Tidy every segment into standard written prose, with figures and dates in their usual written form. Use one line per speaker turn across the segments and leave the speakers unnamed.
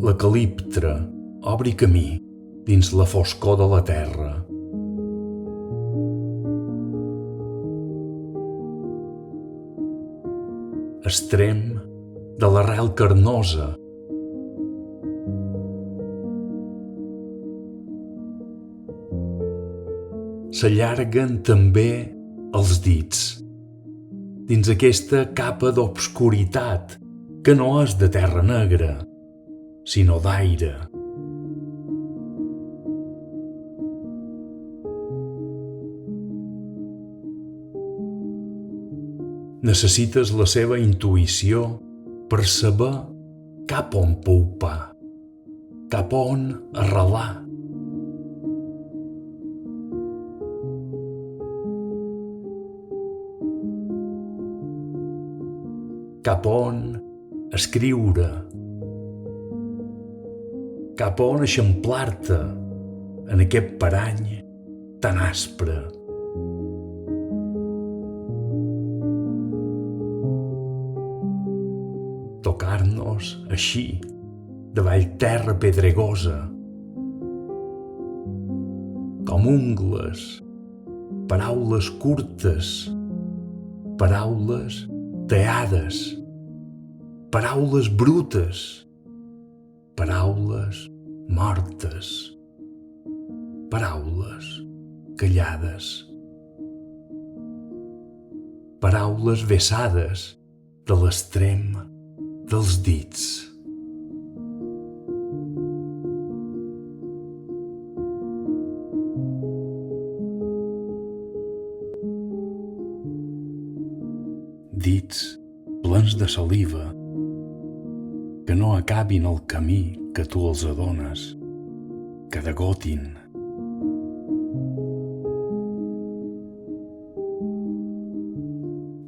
L'eucaliptre obri camí dins la foscor de la terra. Estrem de l'arrel carnosa. S'allarguen també els dits dins aquesta capa d'obscuritat que no és de terra negra, sinó d'aire. Necessites la seva intuïció per saber cap on pulpar, cap on arrelar. Cap on escriure, cap on eixamplar-te en aquest parany tan aspre. Tocar-nos així, davall terra pedregosa, com ungles, paraules curtes, paraules teades, paraules brutes, paraules mortes, paraules callades, paraules vessades de l'extrem dels dits. Dits plens de saliva que no acabin el camí que tu els adones, que degotin.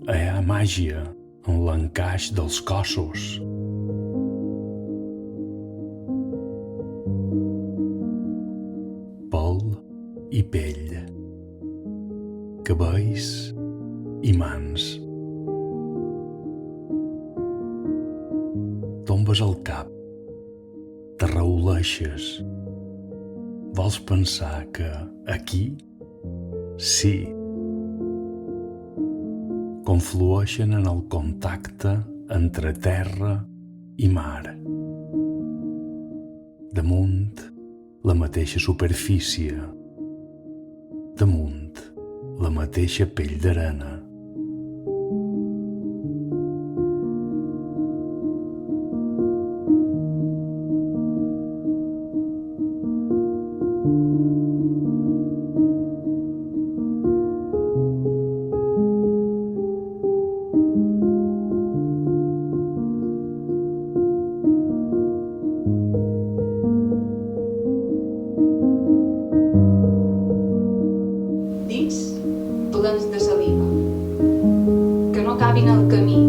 Hi ha màgia en l'encaix dels cossos. Pèl i pell, cabells i mans. Tombes el cap, t'arrauleixes. Vols pensar que aquí, sí, conflueixen en el contacte entre terra i mar. Damunt la mateixa superfície, damunt la mateixa pell d'arena.
Dits plens de saliva que no acabin el camí